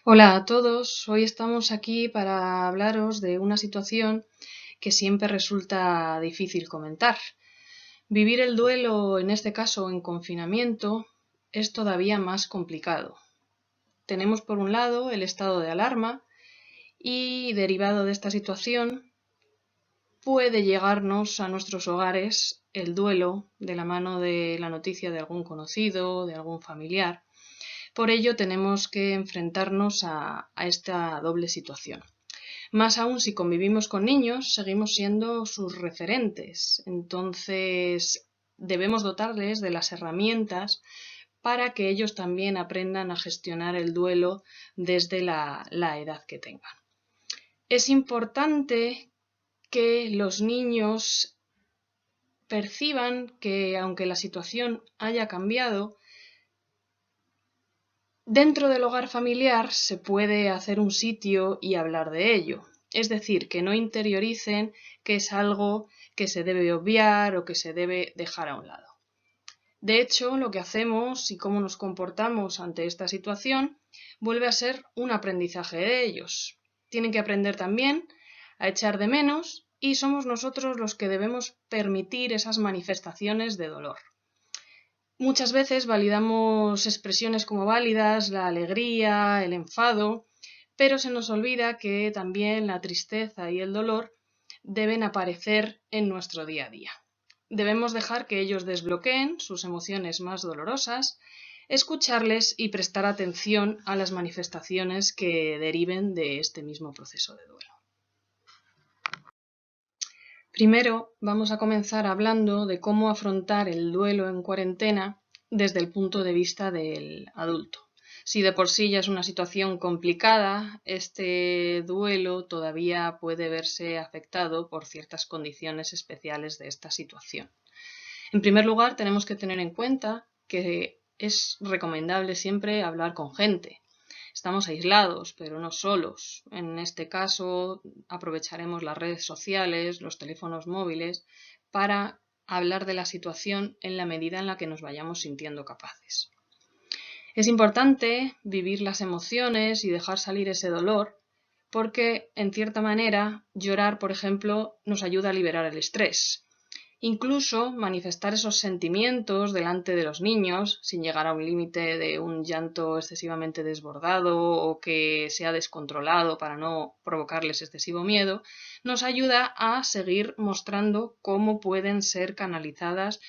Hola a todos, hoy estamos aquí para hablaros de una situación que siempre resulta difícil comentar. Vivir el duelo, en este caso en confinamiento, es todavía más complicado. Tenemos por un lado el estado de alarma y derivado de esta situación puede llegarnos a nuestros hogares el duelo de la mano de la noticia de algún conocido, de algún familiar. Por ello tenemos que enfrentarnos a esta doble situación. Más aún si convivimos con niños, seguimos siendo sus referentes. Entonces, debemos dotarles de las herramientas para que ellos también aprendan a gestionar el duelo desde la edad que tengan. Es importante que los niños perciban que, aunque la situación haya cambiado, dentro del hogar familiar se puede hacer un sitio y hablar de ello. Es decir, que no interioricen que es algo que se debe obviar o que se debe dejar a un lado. De hecho, lo que hacemos y cómo nos comportamos ante esta situación vuelve a ser un aprendizaje de ellos. Tienen que aprender también a echar de menos y somos nosotros los que debemos permitir esas manifestaciones de dolor. Muchas veces validamos expresiones como válidas, la alegría, el enfado, pero se nos olvida que también la tristeza y el dolor deben aparecer en nuestro día a día. Debemos dejar que ellos desbloqueen sus emociones más dolorosas, escucharles y prestar atención a las manifestaciones que deriven de este mismo proceso de duelo. Primero, vamos a comenzar hablando de cómo afrontar el duelo en cuarentena desde el punto de vista del adulto. Si de por sí ya es una situación complicada, este duelo todavía puede verse afectado por ciertas condiciones especiales de esta situación. En primer lugar, tenemos que tener en cuenta que es recomendable siempre hablar con gente. Estamos aislados, pero no solos. En este caso, aprovecharemos las redes sociales, los teléfonos móviles, para hablar de la situación en la medida en la que nos vayamos sintiendo capaces. Es importante vivir las emociones y dejar salir ese dolor, porque, en cierta manera, llorar, por ejemplo, nos ayuda a liberar el estrés. Incluso manifestar esos sentimientos delante de los niños, sin llegar a un límite de un llanto excesivamente desbordado o que sea descontrolado para no provocarles excesivo miedo, nos ayuda a seguir mostrando cómo pueden ser canalizadas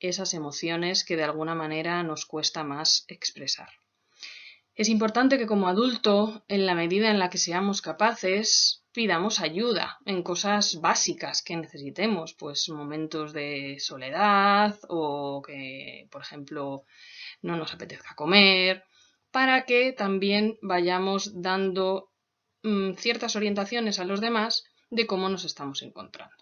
esas emociones que de alguna manera nos cuesta más expresar. Es importante que como adulto, en la medida en la que seamos capaces, pidamos ayuda en cosas básicas que necesitemos, pues momentos de soledad o que, por ejemplo, no nos apetezca comer, para que también vayamos dando ciertas orientaciones a los demás de cómo nos estamos encontrando.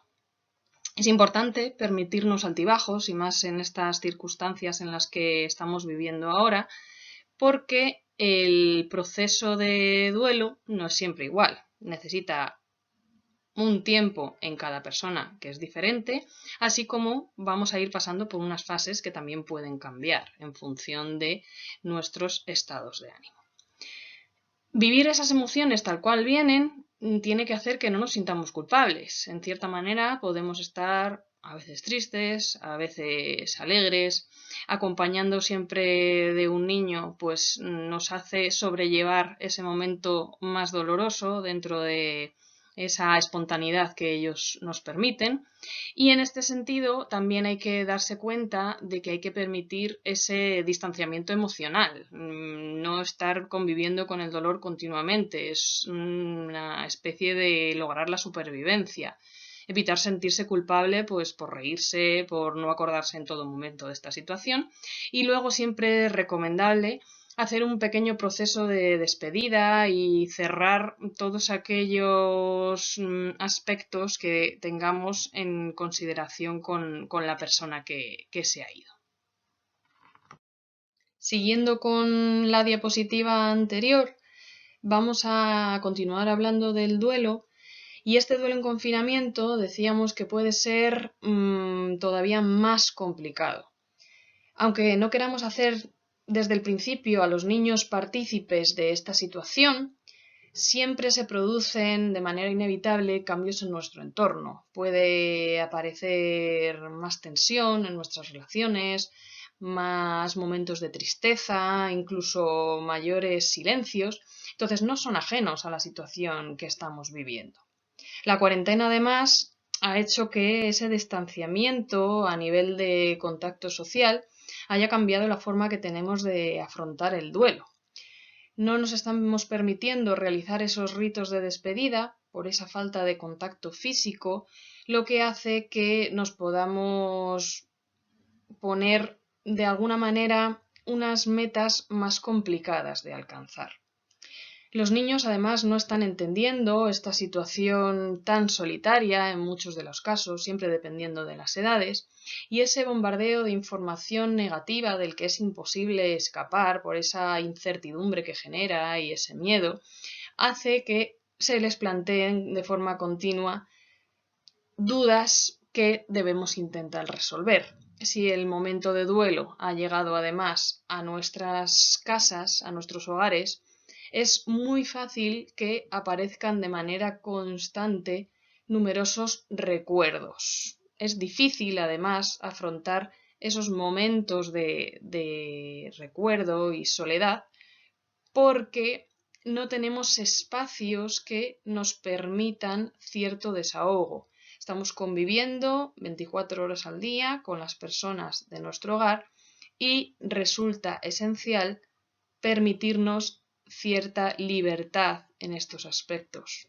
Es importante permitirnos altibajos y más en estas circunstancias en las que estamos viviendo ahora, porque el proceso de duelo no es siempre igual. Necesita un tiempo en cada persona que es diferente, así como vamos a ir pasando por unas fases que también pueden cambiar en función de nuestros estados de ánimo. Vivir esas emociones tal cual vienen tiene que hacer que no nos sintamos culpables. En cierta manera podemos estar a veces tristes, a veces alegres. Acompañando siempre de un niño, pues nos hace sobrellevar ese momento más doloroso dentro de esa espontaneidad que ellos nos permiten. Y en este sentido también hay que darse cuenta de que hay que permitir ese distanciamiento emocional, no estar conviviendo con el dolor continuamente, es una especie de lograr la supervivencia. Evitar sentirse culpable pues por reírse, por no acordarse en todo momento de esta situación. Y luego siempre es recomendable hacer un pequeño proceso de despedida y cerrar todos aquellos aspectos que tengamos en consideración con la persona que se ha ido. Siguiendo con la diapositiva anterior, vamos a continuar hablando del duelo. Y este duelo en confinamiento decíamos que puede ser todavía más complicado. Aunque no queramos hacer desde el principio a los niños partícipes de esta situación, siempre se producen de manera inevitable cambios en nuestro entorno. Puede aparecer más tensión en nuestras relaciones, más momentos de tristeza, incluso mayores silencios. Entonces no son ajenos a la situación que estamos viviendo. La cuarentena, además, ha hecho que ese distanciamiento a nivel de contacto social haya cambiado la forma que tenemos de afrontar el duelo. No nos estamos permitiendo realizar esos ritos de despedida por esa falta de contacto físico, lo que hace que nos podamos poner de alguna manera unas metas más complicadas de alcanzar. Los niños además no están entendiendo esta situación tan solitaria en muchos de los casos, siempre dependiendo de las edades, y ese bombardeo de información negativa del que es imposible escapar por esa incertidumbre que genera y ese miedo, hace que se les planteen de forma continua dudas que debemos intentar resolver. Si el momento de duelo ha llegado además a nuestras casas, a nuestros hogares, es muy fácil que aparezcan de manera constante numerosos recuerdos. Es difícil, además, afrontar esos momentos de recuerdo y soledad porque no tenemos espacios que nos permitan cierto desahogo. Estamos conviviendo 24 horas al día con las personas de nuestro hogar y resulta esencial permitirnos cierta libertad en estos aspectos.